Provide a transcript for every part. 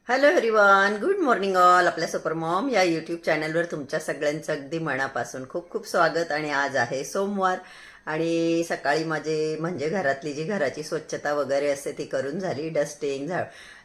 Hello everyone, good morning all. आपल्या super Maugham या YouTube चॅनलवर तुमच्या सगळ्यांचं अगदी मनापासून खूप खूप स्वागत. आणि आज आहे सोमवार आणि सकाळी माझे म्हणजे घरातली जी घराची स्वच्छता वगैरे असते ती करून झाली. डस्टिंग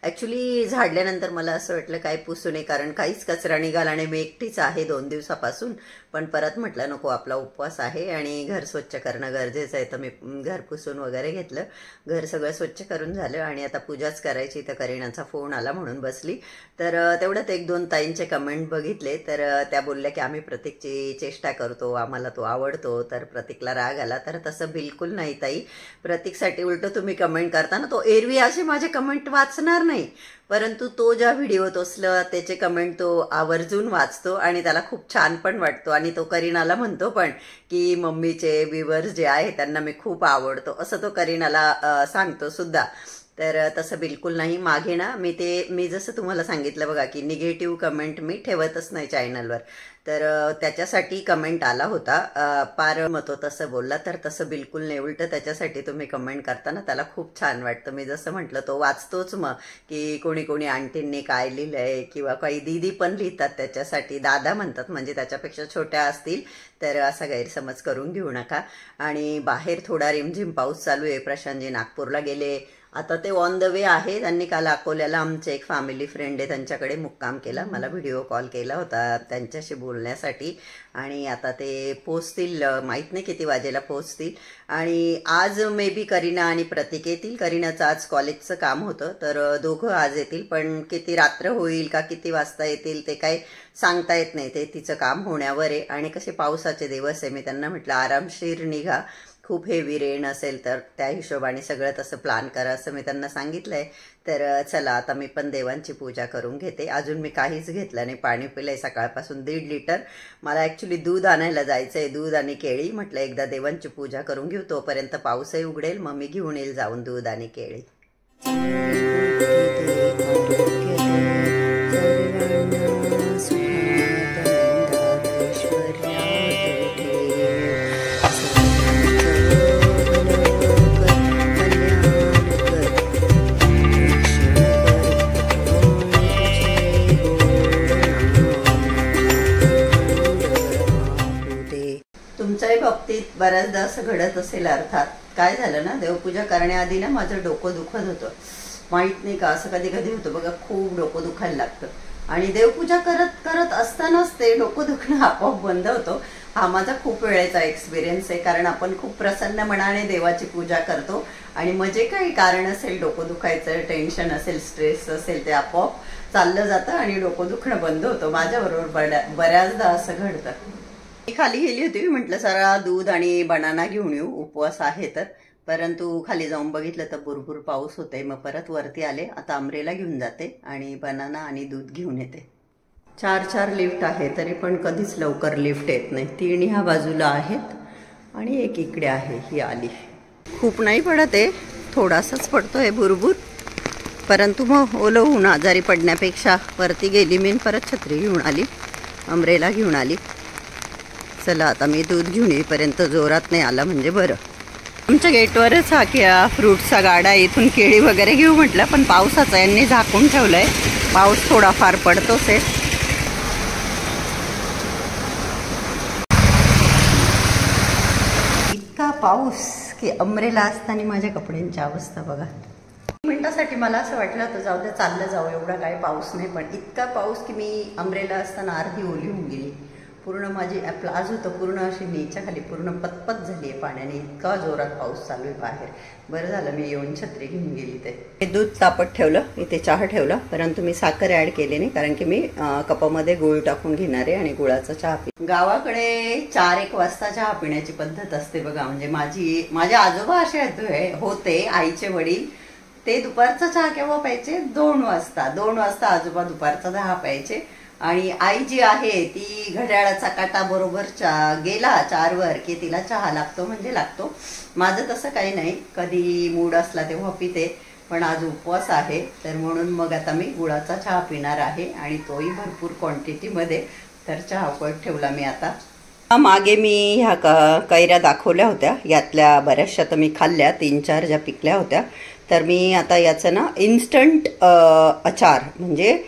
ॲक्च्युली झाडल्यानंतर मला असं वाटलं काय पुसू नये, कारण काहीच कचरा निघाला आणि मी एकटीच आहे 2 दिवसापासून. पण परत म्हटलं नको, आपला उपवास आहे आणि घर स्वच्छ करणं गरजेचं आहे. तर मी घर पुसून वगैरे घेतलं, घर सगळं स्वच्छ करून झालं आणि आता पूजाच करायची. तर करीनाचा फोन आला म्हणून बसली. तर तेवढ्यात 1-2 ताईंचे कमेंट बघितले. तर त्या बोलल्या की आम्ही प्रतीकची चेष्टा करतो, आम्हाला तो आवडतो. तर प्रतीकला राग आला. तर तसं बिलकुल नाही ताई, प्रतीकसाठी उलट तुम्ही कमेंट करता ना, तो एरवी असे माझे कमेंट वाचणार नाही, परंतु तो ज्या व्हिडिओत असलं त्याचे कमेंट तो आवर्जून वाचतो आणि त्याला खूप छान पण वाटतो. आणि तो करीनाला म्हणतो पण की मम्मीचे व्ह्यूअर्स जे आहे त्यांना मी खूप आवडतो, असं तो करीनाला सांगतो सुद्धा. तर तसं बिलकुल नाही. मागे ना मी जसं तुम्हाला सांगितलं बघा की निगेटिव्ह कमेंट मी ठेवतच नाही चॅनलवर. तर त्याच्यासाठी कमेंट आला होता, पार मतो तसं बोलला. तर तसं बिलकुल नाही, उलट त्याच्यासाठी तुम्ही कमेंट करताना त्याला खूप छान वाटतं. मी जसं म्हटलं तो वाचतोच. मग की कोणी कोणी आंटींनी काय लिहिलंय किंवा काही दीदी पण लिहितात त्याच्यासाठी, दादा म्हणतात म्हणजे त्याच्यापेक्षा छोट्या असतील. तर असा गैरसमज करून घेऊ नका. आणि बाहेर थोडा रिमझिम पाऊस चालू आहे. प्रशांतजी नागपूरला गेले, आता ते ऑन द वे आहे. त्यांनी काल अकोल्याला आमचे एक फॅमिली फ्रेंड आहे त्यांच्याकडे मुक्काम केला. मला व्हिडिओ कॉल केला होता त्यांच्याशी बोलण्यासाठी. आणि आता ते पोचतील, माहीत नाही किती वाजेला पोचतील. आणि आज मे बी करीना आणि प्रतीक येतील. करीनाचं आज कॉलेजचं काम होतं, तर दोघं आज येतील. पण किती रात्र होईल का किती वाजता येतील ते काही सांगता येत नाही, ते तिचं काम होण्यावर आहे. आणि कसे पावसाचे दिवस आहे, मी त्यांना म्हटलं आरामशीर निघा, खूप हेवी रेन असेल तर त्या हिशोबाने सगळं तसं प्लॅन करा, असं मी त्यांना सांगितलंय. तर चला आता मी पण देवांची पूजा करून घेते. अजून मी काहीच घेतलं नाही, पाणी पिलंय सकाळपासून 1.5 लिटर. मला ॲक्च्युली दूध आणायला जायचंय, दूध आणि केळी. म्हटलं एकदा देवांची पूजा करून घेऊ, तोपर्यंत पाऊसही उघडेल, मग मी घेऊन येईल जाऊन दूध आणि केळी. तुमच्याही बाबतीत बऱ्याचदा असं घडत असेल. अर्थात काय झालं ना, देवपूजा करण्याआधी ना माझं डोकं दुखत होतं. माहीत नाही का, असं कधी कधी होतं बघा, खूप डोकं दुखायला लागतं. आणि देवपूजा करत करत असतानाच ते डोकं दुखणं आपोआप बंद होतं. हा माझा खूप वेळेचा एक्सपिरियन्स आहे, कारण आपण खूप प्रसन्न मनाने देवाची पूजा करतो आणि मग जे काही कारण असेल, डोकं दुखायचं, टेन्शन असेल, स्ट्रेस असेल, ते आपोआप चाललं जातं आणि डोकं दुखणं बंद होतं. माझ्याबरोबर बऱ्याचदा असं घडतं. मी खाली गेली होती, म्हटलं जरा दूध आणि बनाना घेऊन येऊ, उपवास आहे तर. परंतु खाली जाऊन बघितलं तर भरपूर पाऊस होते. मग परत वरती आले. आता आंब्रेला घेऊन जाते आणि बनाना आणि दूध घेऊन येते. 4 लिफ्ट आहे, तरी पण कधीच लवकर लिफ्ट येत नाही. 3 ह्या बाजूला आहेत आणि एक इकडे आहे, ही आली. खूप नाही पडत आहे, थोडासाच पडतोय भुरभुर. परंतु मग ओलं होऊन आजारी पडण्यापेक्षा वरती गेली मी, परत छत्री घेऊन आली, आंब्रेला घेऊन आली. चला आता मी दूध घेऊन येईपर्यंत जोरात नाही आला म्हणजे बरं. आमच्या गेटवरच हा फ्रूटचा गाडा, इथून केळी वगैरे घेऊ म्हटलं, पण पावसाचं यांनी झाकून ठेवलंय. पाऊस थोडाफार पडतोच आहे. इतका पाऊस की अमरेला असताना माझ्या कपड्यांची अवस्था बघा. मिनिटासाठी मला असं वाटलं तर जाऊ दे, चाललं जाऊ, एवढा काही पाऊस नाही. पण इतका पाऊस की मी अमरेला असताना अर्धी ओली होऊन गेली. पूर्ण माझी प्लाझो तर पूर्ण अशी नीच्या खाली पूर्ण पतपत झाली आहे पाण्याने, इतका जोरात पाऊस चालू आहे बाहेर. बरं झालं मी येऊन छत्री घेऊन गेली. ते दूध तापत ठेवलं, इथे चहा ठेवला, परंतु मी साखर ॲड केली नाही, कारण की मी कपामध्ये गुळ टाकून घेणार आहे आणि गुळाचा चहा पी. गावाकडे 4-1 वाजता चहा पिण्याची पद्धत असते बघा. म्हणजे माझे आजोबा असे होते, आईचे वडील, ते दुपारचा चहा केव्हा प्यायचे? 2 वाजता. 2 वाजता आजोबा दुपारचा चहा प्यायचे. आणि आई जी आहे ती घड्याळाचा काटा बरोबर गेला 4वर की तिला चहा लागतो म्हणजे लागतो. माझं तसं काही नाही, कधी मूड असला तेव्हा पिते, पण आज उपवास आहे तर म्हणून मग आता मी गुळाचा चहा पिणार आहे आणि तोही भरपूर क्वांटिटीमध्ये. तर चहा उकळत ठेवला मी आता. मागे मी ह्या कैऱ्या दाखवल्या होत्या, यातल्या बऱ्याचशा तर मी खाल्ल्या, 3-4 ज्या पिकल्या होत्या तर मी आता याचं ना इन्स्टंट अचार म्हणजे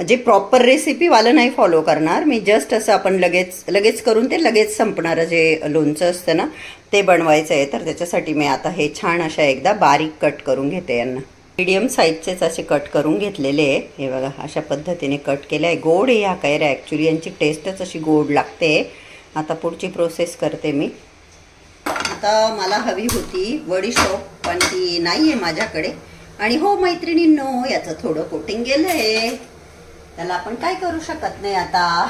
जे प्रॉपर रेसिपीवालं नाही फॉलो करणार मी, जस्ट असं आपण लगेच करून ते लगेच संपणारं जे लोणचं असतं ना ते बनवायचं आहे. तर त्याच्यासाठी मी आता हे छान अशा एकदा बारीक कट करून घेते. यांना मीडियम साईजचेच असे कट करून घेतलेले आहे. हे बघा अशा पद्धतीने कट केले आहे. गोड आहे ह्या कैऱ्या, ॲक्च्युली यांची टेस्टच अशी गोड लागते. आता पुढची प्रोसेस करते मी. आता मला हवी होती बडीशोप पण ती नाही आहे माझ्याकडे. आणि हो मैत्रिणींनो, याचं थोडं कोटिंग गेलं आहे, त्याला आपण काय करू शकत नाही आता.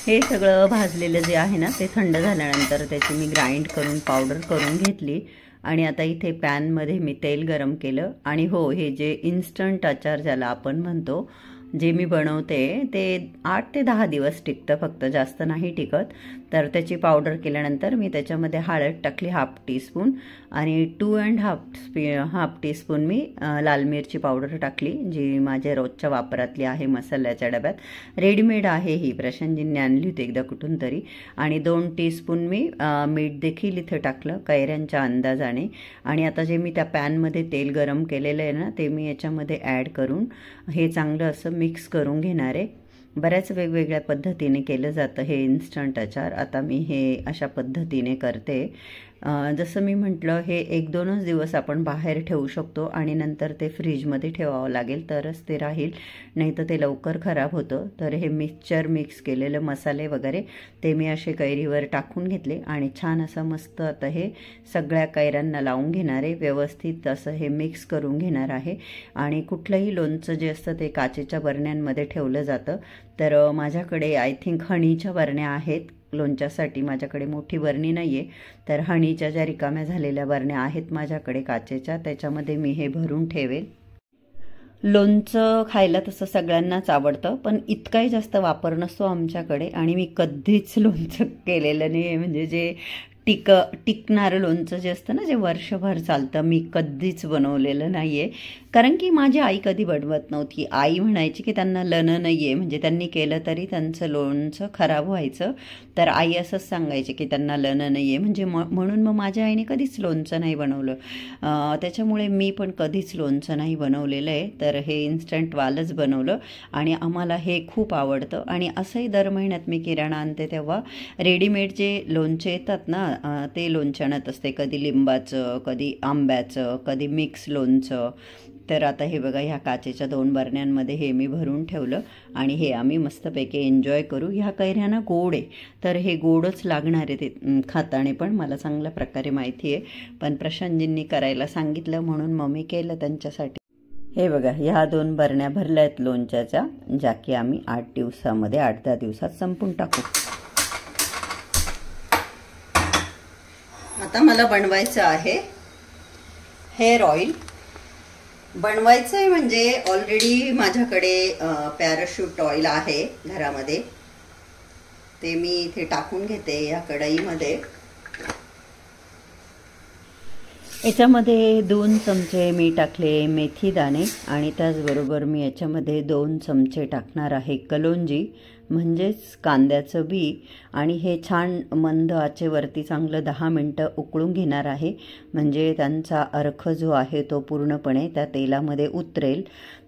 हे सगळं भाजलेलं जे आहे ना ते थंड झाल्यानंतर त्याची मी ग्राइंड करून पावडर करून घेतली. आणि आता इथे पॅनमध्ये मी तेल गरम केलं. आणि हो, हे जे इन्स्टंट अचार ज्याला आपण म्हणतो जे मी बनवते ते 8 ते 10 दिवस टिकतं, फक्त जास्त नाही टिकत. तर त्याची पावडर केल्यानंतर मी त्याच्यामध्ये हळद टाकली 1/2 टीस्पून आणि 2.5 टीस्पून मी लाल मिरची पावडर टाकली, जी माझ्या रोजच्या वापरातली आहे मसाल्याच्या डब्यात. रेडीमेड आहे ही, प्रशांतजींनी आणली होती एकदा कुठून तरी. आणि 2 टीस्पून मी मीठ देखील इथे टाकलं कैऱ्यांच्या अंदाजाने. आणि आता जे मी त्या पॅनमध्ये तेल गरम केलेलं आहे ना ते मी याच्यामध्ये ॲड करून हे चांगलं असं मिक्स करून घेणार आहे. बऱ्याच वेगवेगळ्या पद्धतीने केलं जातं हे इन्स्टंट अचार. आता मी हे अशा पद्धतीने करते. जसं मी म्हटलं हे 1-2च दिवस आपण बाहेर ठेवू शकतो आणि नंतर ते फ्रीजमध्ये ठेवावं लागेल तरच ते राहील, नाही तर ते लवकर खराब होतं. तर हे मिक्सचर मिक्स केलेलं मसाले वगैरे ते मी असे कैरीवर टाकून घेतले आणि छान असं मस्त आता हे सगळ्या कैऱ्यांना लावून घेणार आहे. व्यवस्थित असं हे मिक्स करून घेणार आहे. आणि कुठलंही लोणचं जे असतं ते काचेच्या बरण्यांमध्ये ठेवलं जातं. तर माझ्याकडे आय थिंक हणीच्या बरण्या आहेत लोणच्यासाठी, माझ्याकडे मोठी बरणी नाही आहे. तर हणीच्या ज्या रिकाम्या झालेल्या बरण्या आहेत माझ्याकडे काचेच्या, त्याच्यामध्ये मी हे भरून ठेवेल. लोणचं खायला तसं सगळ्यांनाच आवडतं, पण इतकाही जास्त वापर नसतो आमच्याकडे. आणि मी कधीच लोणचं केलेलं नाही आहे, म्हणजे जे टिकणारं लोणचं जे असतं ना जे वर्षभर चालतं, मी कधीच बनवलेलं नाही आहे. कारण की माझी आई कधी बनवत नव्हती. आई म्हणायची की त्यांना लन नाही आहे, म्हणजे त्यांनी केलं तरी त्यांचं लोणचं खराब व्हायचं. तर आई असंच सांगायची की त्यांना लन नाही आहे, म्हणजे म्हणून मग माझ्या आईने कधीच लोणचं नाही बनवलं. त्याच्यामुळे मी पण कधीच लोणचं नाही बनवलेलं आहे. तर हे इन्स्टंटवालंच बनवलं आणि आम्हाला हे खूप आवडतं. आणि असंही दर महिन्यात मी किराणा आणते तेव्हा रेडीमेड जे लोणचे येतात ना ते लोणचं आणत असते, कधी लिंबाचं, कधी आंब्याचं, कधी मिक्स लोणचं. तर आता हे बघा ह्या काचेच्या 2 बरण्यांमध्ये हे मी भरून ठेवलं आणि हे आम्ही मस्तपैकी एन्जॉय करू. ह्या कैऱ्यांना गोड आहे, तर हे गोडच लागणार आहे ते खाताने, पण मला चांगल्या प्रकारे माहिती आहे. पण प्रशांतजींनी करायला सांगितलं म्हणून मग मी केलं त्यांच्यासाठी. हे बघा ह्या 2 बरण्या भरल्या आहेत लोणच्याच्या, ज्या की आम्ही 8-10 दिवसात संपून टाकू. आता मला बनवायचं आहे हेअर ऑइल. बनवायचं आहे म्हणजे ऑलरेडी माझ्याकडे पॅराशूट ऑइल आहे घरामध्ये, ते मी इथे टाकून घेते या कढईमध्ये. याच्यामध्ये 2 चमचे मी टाकले मेथी दाणे आणि त्याचबरोबर मी याच्यामध्ये 2 चमचे टाकणार आहे कलोंजी म्हणजेच कांद्याचं बी. आणि हे छान मंद आचेवरती चांगलं 10 मिनटं उकळून घेणार आहे, म्हणजे त्यांचा अर्क जो आहे तो पूर्णपणे त्या तेलामध्ये उतरेल.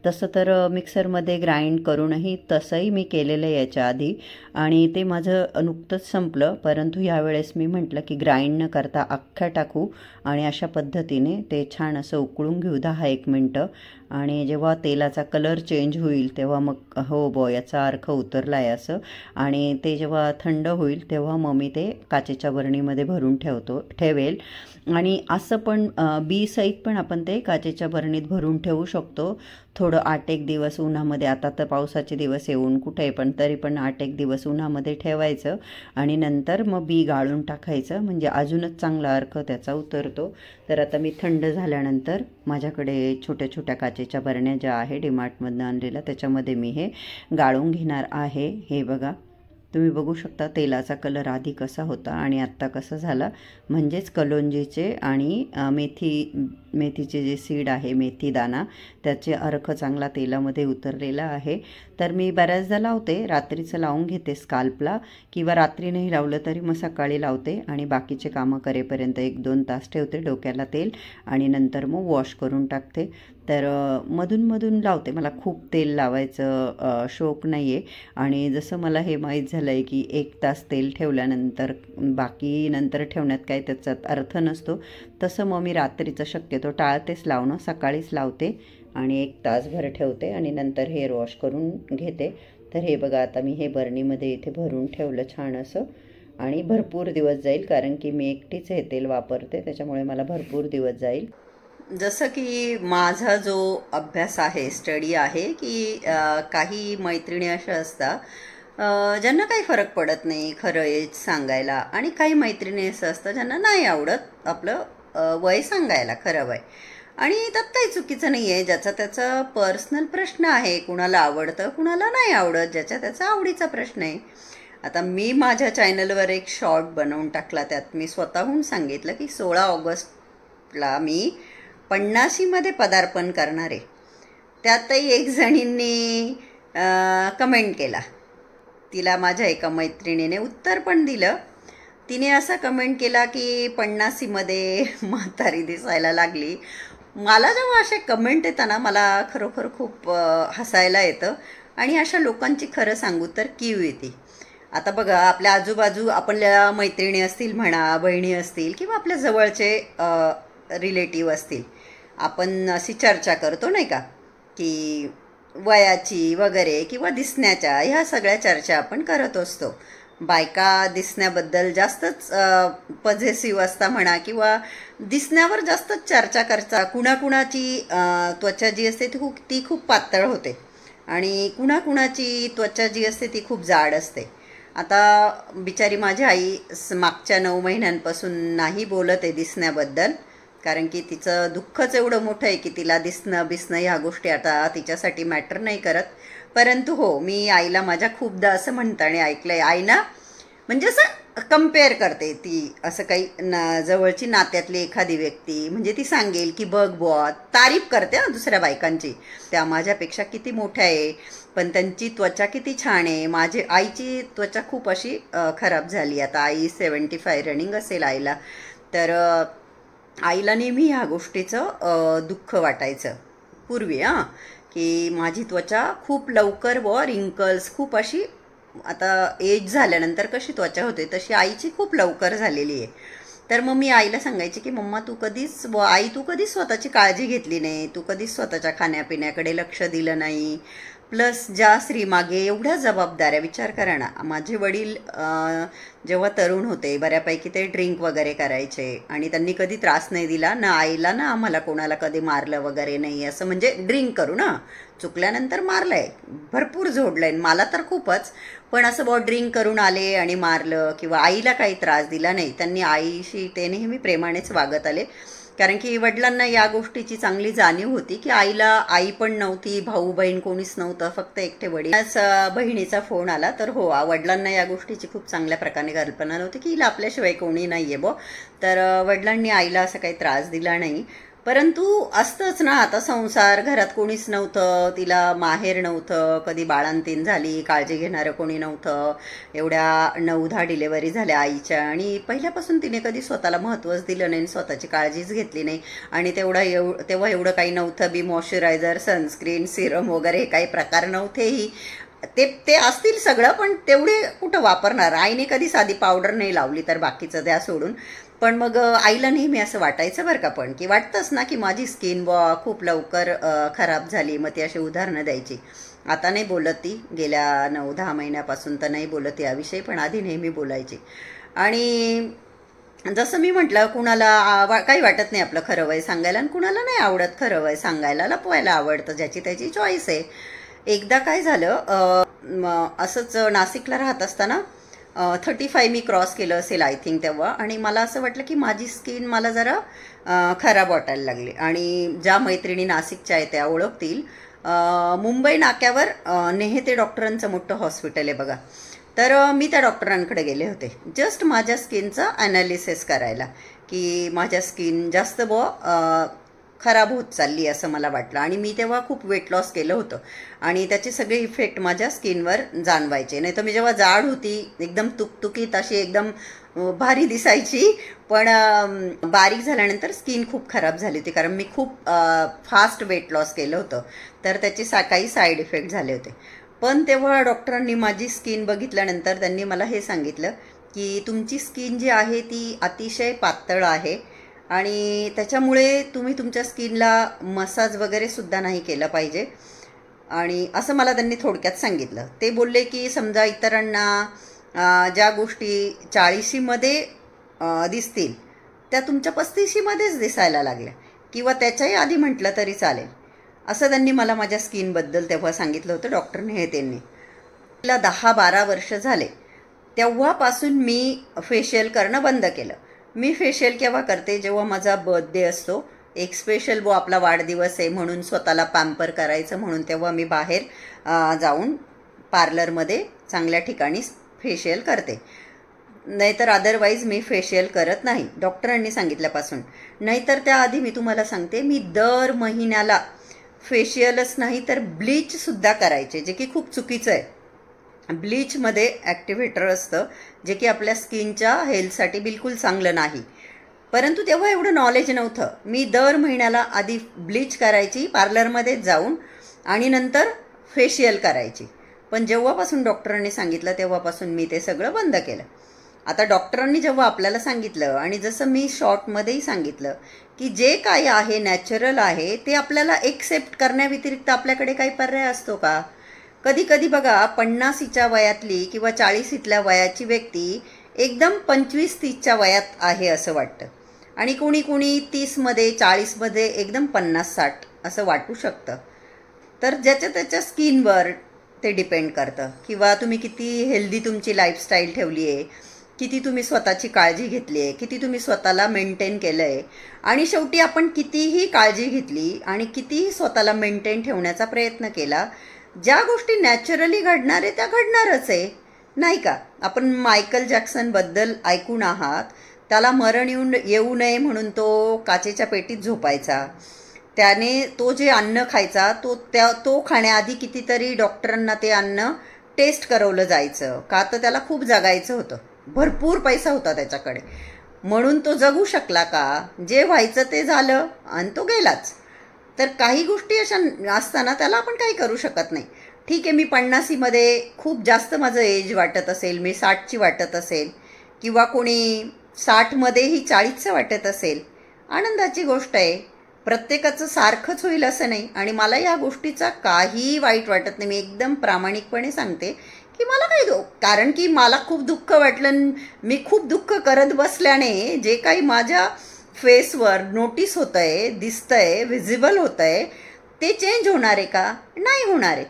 तसं तर मिक्सरमध्ये ग्राइंड करूनही तसंही मी केलेलं आहे याच्या आधी आणि ते माझं नुकतंच संपलं. परंतु यावेळेस मी म्हटलं की ग्राइंड न करता अख्ख्या टाकू आणि अशा पद्धतीने ते छान असं उकळून घेऊ 10-1 मिनटं. आणि जेव्हा तेलाचा कलर चेंज होईल तेव्हा मग हो बॉ याचा अर्क उतरला आहे असं. आणि ते जेव्हा थंड होईल तेव्हा मग मी ते काचेच्या बरणीमध्ये भरून ठेवेल. आणि असं पण बी सहित पण आपण ते काचेच्या बरणीत भरून ठेवू शकतो. थोडं 8-1 दिवस उन्हामध्ये, आता तर पावसाचे दिवस येऊन कुठे पण तरी पण 8-1 दिवस उन्हामध्ये ठेवायचं आणि नंतर मग बी गाळून टाकायचं, म्हणजे अजूनच चांगला अर्क त्याचा उतरतो. तर आता मी थंड झाल्यानंतर माझ्याकडे छोट्या छोट्या काचेच्या बरण्या ज्या आहे डीमार्टमधनं आणलेल्या त्याच्यामध्ये मी हे गाळून घेणार आहे. हे बघा तुम्ही बघू शकता तेलाचा कलर आधी कसा होता आणि आत्ता कसा झाला, म्हणजेच कलोंजीचे आणि मेथीचे जे सीड आहे, मेथी दाणा, त्याचे अर्क चांगला तेलामध्ये उतरलेला आहे. तर मी बऱ्याचदा लावते, रात्रीचं लावून घेते स्काल्पला, किंवा रात्री नाही लावलं तरी मग सकाळी लावते आणि बाकीचे कामं करेपर्यंत 1-2 तास ठेवते डोक्याला तेल आणि नंतर मग वॉश करून टाकते. तर मधून लावते, मला खूप तेल लावायचं शौक नाही आहे. आणि जसं मला हे माहीत झालं आहे की 1 तास तेल ठेवल्यानंतर बाकी नंतर ठेवण्यात काही त्याच्यात अर्थ नसतो, तसं मग मी रात्रीचं शक्यतो टाळतेच लावणं, सकाळीच लावते आणि 1 तासभर ठेवते आणि नंतर हेअर वॉश करून घेते. तर हे बघा, आता मी हे बरणीमध्ये इथे भरून ठेवलं छान असं, आणि भरपूर दिवस जाईल, कारण की मी एकटीच हे तेल वापरते, त्याच्यामुळे मला भरपूर दिवस जाईल. जसं की माझा जो अभ्यास आहे, स्टडी आहे, की काही मैत्रिणी अशा असतात ज्यांना काही फरक पडत नाही खरं एज सांगायला, आणि काही मैत्रिणी असं असतं ज्यांना नाही आवडत आपलं वय सांगायला, खरं वय. आणि त्यात काही चुकीचं नाही आहे, ज्याचा त्याचा पर्सनल प्रश्न आहे, कुणाला आवडतं कुणाला नाही आवडत, ज्याच्या त्याचा आवडीचा प्रश्न आहे. आता मी माझ्या चॅनलवर एक शॉर्ट बनवून टाकला, त्यात मी स्वतःहून सांगितलं की 16 ऑगस्टला मी 50मध्ये पदार्पण करणार आहे. त्यातही एक जणींनी कमेंट केला, तिला माझ्या एका मैत्रिणीने उत्तर पण दिलं. तिने असा कमेंट केला की 50मध्ये म्हातारी दिसायला लागली. मला जेव्हा असे कमेंट येताना मला खरोखर खूप हसायला येतं, आणि अशा लोकांची खरं सांगू तर कीव येते. आता बघा, आपल्या आजूबाजू आपल्या मैत्रिणी असतील म्हणा, बहिणी असतील, किंवा आपल्या जवळचे रिलेटिव्ह असतील, आपण अशी चर्चा करतो नाही का, की वयाची वगैरे किंवा दिसण्याच्या, ह्या सगळ्या चर्चा आपण करत असतो. बायका दिसण्याबद्दल जास्तच पॉझिटिव्ह असता म्हणा, किंवा दिसण्यावर जास्तच चर्चा करता. कुणाकुणाची त्वचा जी असते ती खूप पातळ होते, आणि कुणाकुणाची त्वचा जी असते ती खूप जाड असते. आता बिचारी माझी आई मागच्या 9 महिन्यांपासून नाही बोलत आहे दिसण्याबद्दल, कारण की तिचं दुःखच एवढं मोठं आहे की तिला दिसणं बिसणं ह्या गोष्टी आता तिच्यासाठी मॅटर नाही करत. परंतु हो, मी आईला माझ्या खूपदा असं म्हणताना ऐकलंय, आई ना म्हणजे असं कम्पेअर करते ती, असं काही जवळची नात्यातली एखादी व्यक्ती म्हणजे ती सांगेल की बघ बुवा, तारीफ करते दुसऱ्या बायकांची, त्या माझ्यापेक्षा किती मोठ्या आहे, पण त्यांची त्वचा किती छान आहे. आईची त्वचा खूप अशी खराब झाली, आता आई 75 रनिंग असेल आईला. तर आईला नेहमी ह्या गोष्टीचं दुःख वाटायचं पूर्वी, की माझी त्वचा खूप लवकर रिंकल्स खूप अशी, आता एज झाल्यानंतर कशी त्वचा होते तशी आईची खूप लवकर झालेली आहे. तर मग मी आईला सांगायची की मम्मा तू कधीच स्वतःची काळजी घेतली नाही, तू कधीच स्वतःच्या खाण्यापिण्याकडे लक्ष दिलं नाही. प्लस ज्या स्त्रीमागे एवढ्या जबाबदाऱ्या, विचार करा ना, माझे वडील जेव्हा तरुण होते बऱ्यापैकी ते ड्रिंक वगैरे करायचे, आणि त्यांनी कधी त्रास नाही दिला ना आईला ना आम्हाला, कोणाला कधी मारलं वगैरे नाही, असं म्हणजे ड्रिंक करू ना, चुकल्यानंतर मारलंय, भरपूर झोडलंय मला तर खूपच, पण असं ड्रिंक करून आले आणि मारलं किंवा आईला काही त्रास दिला नाही. त्यांनी आईशी ते नेहमी प्रेमानेच वागत आले, कारण की वडिलांना या गोष्टीची चांगली जाणीव होती की आईला आई पण नव्हती, भाऊ बहीण कोणीच नव्हतं, फक्त एकटे वडील. बहिणीचा फोन आला, तर हो, वडिलांना या गोष्टीची खूप चांगल्या प्रकारे कल्पना नव्हती की हिला आपल्याशिवाय कोणी नाहीये तर वडिलांनी आईला असं काही त्रास दिला नाही. परंतु असतंच ना, आता संसार, घरात कोणीच नव्हतं, तिला माहेर नव्हतं, कधी बाळंतीण झाली, काळजी घेणारं कोणी नव्हतं, एवढ्या 9-10 डिलेव्हरी झाल्या आईच्या, आणि पहिल्यापासून तिने कधी स्वतःला महत्त्वच दिलं नाही, स्वतःची काळजीच घेतली नाही. आणि तेव्हा एवढं काही नव्हतं बी, मॉइश्चरायझर, सनस्क्रीन, सिरम वगैरे हे काही प्रकार नव्हतेही. ते असतील सगळं, पण तेवढे कुठं वापरणार. आईने कधी साधी पावडर नाही लावली, तर बाकीचं द्या सोडून. पण मग आईला नेहमी असं वाटायचं बरं का, पण की वाटतंच ना की माझी स्किन खूप लवकर खराब झाली, मग ती अशी उदाहरणं द्यायची. आता नाही बोलत ती, गेल्या 9-10 महिन्यापासून तर नाही बोलत याविषयी, पण आधी नेहमी बोलायची. आणि जसं मी म्हटलं, कुणाला काही वाटत नाही आपलं खरं वय सांगायला, आणि कुणाला नाही आवडत खरं वय सांगायला, लपवायला आवडतं, ज्याची त्याची चॉईस आहे. एकदा काय झालं, असंच नाशिकला राहत असताना 35 मी क्रॉस केलं असेल आय थिंक तेव्हा, आणि मला असं वाटलं की माझी स्किन मला जरा खराब वाटायला लागली. आणि ज्या मैत्रिणी नाशिकच्या आहेत त्या ओळखतील, मुंबई नाक्यावर नेहते डॉक्टरांचं मोठं हॉस्पिटल आहे बघा, तर मी त्या डॉक्टरांकडे गेले होते जस्ट माझ्या स्किनचं ॲनालिसिस करायला, की माझ्या स्किन जास्त खराब होत चालली असं मला वाटलं. आणि मी तेव्हा खूप वेट लॉस केलं होतं आणि त्याचे सगळे इफेक्ट माझ्या स्किनवर जाणवायचे. नाही तर मी जेव्हा जाड होती, एकदम तुकतुकीत अशी एकदम भारी दिसायची, पण बारीक झाल्यानंतर स्किन खूप खराब झाली होती, कारण मी खूप फास्ट वेट लॉस केलं होतं. तर त्याचे काही साईड इफेक्ट झाले होते. पण तेव्हा डॉक्टरांनी माझी स्किन बघितल्यानंतर त्यांनी मला हे सांगितलं की तुमची स्किन जी आहे ती अतिशय पातळ आहे आणि त्याच्यामुळे तुम्ही तुमच्या स्किनला मसाज वगैरे सुद्धा नाही केलं पाहिजे. आणि असं मला त्यांनी थोडक्यात सांगितलं. ते बोलले की समजा इतरांना ज्या गोष्टी 40मध्ये दिसतील त्या तुमच्या 35मध्येच दिसायला लागल्या, किंवा त्याच्याही आधी म्हटलं तरी चालेल, असं त्यांनी मला माझ्या स्किनबद्दल तेव्हा सांगितलं होतं डॉक्टर नेहतेंनी. तिला 10-12 वर्ष झाले तेव्हापासून मी फेशियल करणं बंद केलं. मी फेशियल केव्हा करते, जेव्हा माझा बर्थडे असतो, एक स्पेशल आपला वाढदिवस आहे म्हणून स्वतःला पॅम्पर करायचं म्हणून तेव्हा मी बाहेर जाऊन पार्लरमध्ये चांगल्या ठिकाणी फेशियल करते. नाहीतर अदरवाईज मी फेशियल करत नाही डॉक्टरांनी सांगितल्यापासून. नाहीतर त्याआधी मी तुम्हाला सांगते, मी दर महिन्याला फेशियलच नाही तर ब्लीचसुद्धा करायचे, जे की खूप चुकीचं आहे. ब्लीचमध्ये ॲक्टिव्हेटर असतं, जे की आपल्या स्किनच्या हेल्थसाठी बिलकुल चांगलं नाही. परंतु तेव्हा एवढं नॉलेज नव्हतं. मी दर महिन्याला आधी ब्लीच करायची पार्लरमध्येच जाऊन आणि नंतर फेशियल करायची. पण जेव्हापासून डॉक्टरांनी सांगितलं तेव्हापासून मी ते सगळं बंद केलं. आता डॉक्टरांनी जेव्हा आपल्याला सांगितलं, आणि जसं मी शॉर्टमध्येही सांगितलं, की जे काही आहे नॅचरल आहे ते आपल्याला एक्सेप्ट करण्याव्यतिरिक्त आपल्याकडे काही पर्याय असतो का? कधी कधी बघा, 50च्या वयातली किंवा 40ल्या वयाची व्यक्ती एकदम 25-30च्या वयात आहे असं वाटतं, आणि कोणी कोणी 30मध्ये 40मध्ये एकदम 50-60 असं वाटू शकतं. तर ज्याच्या त्याच्या स्किनवर ते डिपेंड करतं, किंवा तुम्ही किती हेल्दी तुमची लाईफस्टाईल ठेवली आहे, किती तुम्ही स्वतःची काळजी घेतली आहे, किती तुम्ही स्वतःला मेंटेन केलं आहे. आणि शेवटी आपण कितीही काळजी घेतली आणि कितीही स्वतःला मेंटेन ठेवण्याचा प्रयत्न केला, ज्या गोष्टी नॅचरली घडणार आहे त्या घडणारच आहे, नाही का? आपण मायकल जॅक्सनबद्दल ऐकून आहात. त्याला मरण येऊ नये म्हणून तो काचेच्या पेटीत झोपायचा. त्याने तो जे अन्न खायचा तो खाण्याआधी कितीतरी डॉक्टरांना ते अन्न टेस्ट करवलं जायचं, का तर त्याला खूप जगायचं होतं, भरपूर पैसा होता त्याच्याकडे, म्हणून तो जगू शकला का? जे व्हायचं ते झालं आणि तो गेलाच. तर काही गोष्टी अशा असताना त्याला आपण काही करू शकत नाही. ठीक आहे, मी 50मध्ये खूप जास्त माझं एज वाटत असेल, मी 60ची वाटत असेल, किंवा कोणी 60मध्येही 40चं वाटत असेल, आनंदाची गोष्ट आहे. प्रत्येकाचं सारखंच होईल असं नाही, आणि मला या गोष्टीचा काही वाईट वाटत नाही. मी एकदम प्रामाणिकपणे सांगते की मला काही कारण की मला खूप दुःख वाटलं. मी खूप दुःख करत बसल्याने जे काही माझ्या फेसवर नोटीस होत आहे, दिसतंय, व्हिजिबल होत आहे, ते चेंज होणार आहे का? नाही होणार आहे.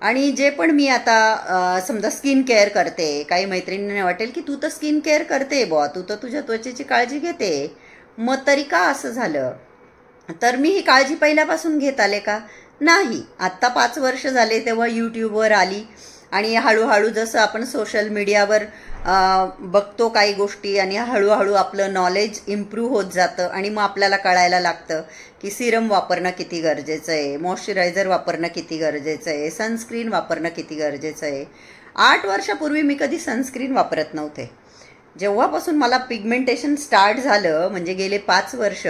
आणि जे पण मी आता समजा स्किन केअर करते, काही मैत्रिणींना वाटेल की तू तर स्किन केअर करते बुवा, तू तर तुझ्या त्वचेची काळजी घेते, मग तरी का असं झालं? तर मी ही काळजी पहिल्यापासून घेत आले का? नाही. आत्ता 5 वर्ष झाले तेव्हा यूट्यूबवर आली, आणि हळूहळू जसं आपण सोशल मीडियावर बघतो काही गोष्टी, आणि हळूहळू आपलं नॉलेज इम्प्रूव्ह होत जातं, आणि मग आपल्याला कळायला लागतं की सिरम वापरणं किती गरजेचं आहे, मॉइश्चरायझर वापरणं किती गरजेचं आहे, सनस्क्रीन वापरणं किती गरजेचं आहे. 8 वर्षापूर्वी मी कधी सनस्क्रीन वापरत नव्हते. जेव्हापासून मला पिगमेंटेशन स्टार्ट झालं, म्हणजे गेले 5 वर्ष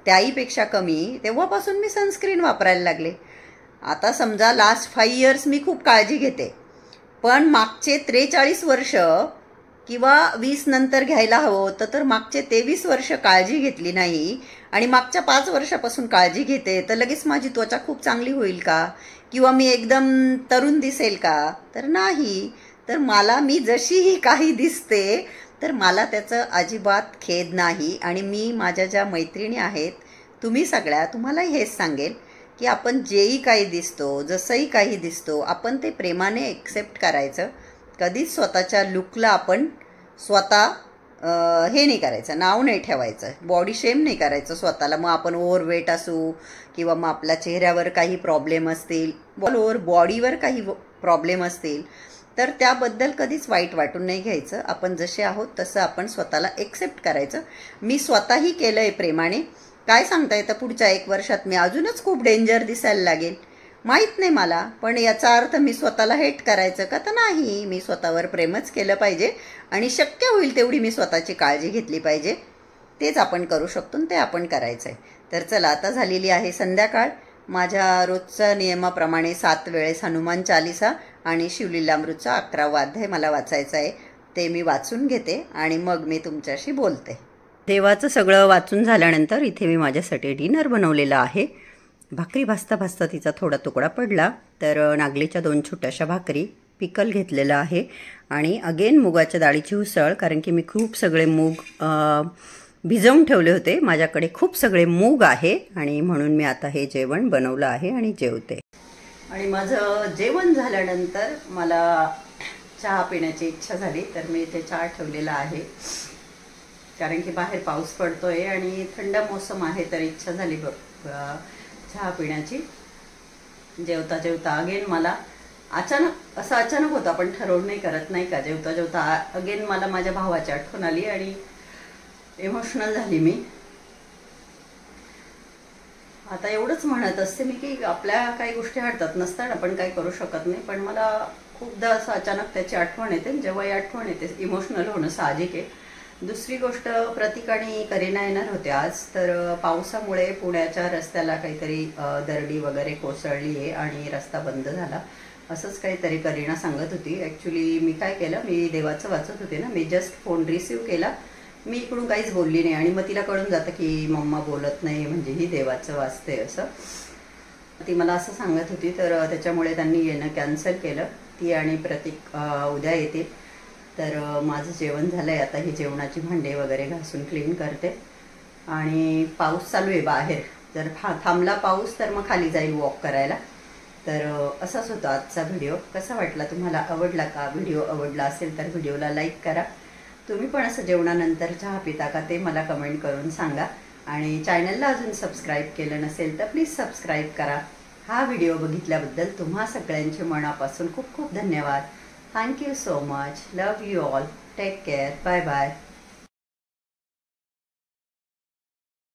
त्याहीपेक्षा कमी, तेव्हापासून मी सनस्क्रीन वापरायला लागले. आता समजा लास्ट 5 इयर्स मी खूप काळजी घेते, पण मागचे 43 वर्ष किंवा 20 नंतर घ्यायला हवं होतं, तर मागचे 23 वर्ष काळजी घेतली नाही, आणि मागच्या 5 वर्षापासून काळजी घेते, तर लगेच माझी त्वचा खूप चांगली होईल का? किंवा मी एकदम तरुण दिसेल का? तर नाही. तर मी जशीही काही दिसते, तर मला त्याचं अजिबात खेद नाही. आणि मी माझ्या ज्या मैत्रिणी आहेत, तुम्ही सगळ्या, तुम्हालाही हेच सांगेल की आपण जेही काही दिसतो, जसंही काही दिसतो, आपण ते प्रेमाने एक्सेप्ट करायचं. कधीच स्वतःच्या लुकला आपण हे नाही करायचं, नाव नाही ठेवायचं, बॉडी शेम नाही करायचं स्वतःला. मग आपण ओव्हरवेट असू, किंवा मग आपल्या चेहऱ्यावर काही प्रॉब्लेम असतील, ओव्हर बॉडीवर काही प्रॉब्लेम असतील, तर त्याबद्दल कधीच वाईट वाटून नाही घ्यायचं. आपण जसे आहोत तसं आपण स्वतःला एक्सेप्ट करायचं. मी स्वतःही केलंय प्रेमाने. काय सांगता येतं पुढच्या 1 वर्षात मी अजूनच खूप डेंजर दिसायला लागेल, माहीत नाही मला. पण याचा अर्थ मी स्वतःला हेट करायचं का? तर नाही, मी स्वतःवर प्रेमच केलं पाहिजे आणि शक्य होईल तेवढी मी स्वतःची काळजी घेतली पाहिजे. तेच आपण करू शकतो आणि ते आपण करायचं आहे. तर चला, आता झालेली आहे संध्याकाळ. माझ्या रोजच्या नियमाप्रमाणे 7 वेळेस हनुमान चालिसा आणि शिवलीलामृतचा 11वा अध्याय मला वाचायचा आहे. ते मी वाचून घेते आणि मग मी तुमच्याशी बोलते. देवाचं सगळं वाचून झाल्यानंतर इथे मी माझ्यासाठी डिनर बनवलेलं आहे. भाकरी भाजता भाजता तिचा थोडा तुकडा पडला, तर नागलीच्या 2 छोट्याशा भाकरी, पिकल घेतलेलं आहे आणि अगेन मुगाच्या डाळीची उसळ. कारण की मी खूप सगळे मूग भिजवून ठेवले होते. माझ्याकडे खूप सगळे मूग आहे आणि म्हणून मी आता हे जेवण बनवलं आहे आणि जेवते. आणि माझं जेवण झाल्यानंतर मला चहा पिण्याची इच्छा झाली, तर मी इथे चहा ठेवलेला आहे. कारण की बाहेर पाऊस पडतोय आणि थंड मोसम आहे, तर इच्छा झाली चहा पिण्याची. जेवता जेवता अगेन मला अचानक होतं, आपण ठरवून नाही करत नाही का. जेवता जेवता अगेन मला माझ्या भावाची आठवण आली आणि इमोशनल झाली मी. आता एवढंच म्हणत असते मी की आपल्या काही गोष्टी हटतात नसतात, आपण काही करू शकत नाही. पण मला खूपदा असं अचानक त्याची आठवण येते. जेव्हा ही आठवण येते इमोशनल होणं साहजिक आहे. दुसरी गोष्ट, प्रतीक आणि करीना येणार होते आज, तर पावसामुळे पुण्याच्या रस्त्याला काहीतरी दरडी वगैरे कोसळली आहे आणि रस्ता बंद झाला, असंच काहीतरी करीना सांगत होती. ॲक्च्युली मी काय केलं, मी देवाचं वाचत होते ना, मी जस्ट फोन रिसीव केला, मी इकडून काहीच बोलली नाही. आणि मग तिला कळून जातं की मम्मा बोलत नाही म्हणजे ही देवाचं वाचते असं. ती मला असं सांगत होती, तर त्याच्यामुळे त्यांनी येणं कॅन्सल केलं. ती आणि प्रतीक उद्या येतील. तर माझं जेवण झालं आहे. आता ही जेवणाची भांडे वगैरे घासून क्लीन करते. आणि पाऊस चालू आहे बाहेर, जर थांबला पाऊस तर मग खाली जाईल वॉक करायला. तर असाच होता आजचा व्हिडिओ. कसा वाटला तुम्हाला? आवडला का? व्हिडिओ आवडला असेल तर व्हिडिओला लाईक करा. तुम्ही पण असं जेवणानंतर चहा पिता का ते मला कमेंट करून सांगा. आणि चॅनलला अजून सबस्क्राईब केलं नसेल तर प्लीज सबस्क्राईब करा. हा व्हिडिओ बघितल्याबद्दल तुम्हा सगळ्यांचे मनापासून खूप खूप धन्यवाद. Thank you so much. Love you all. Take care. Bye bye.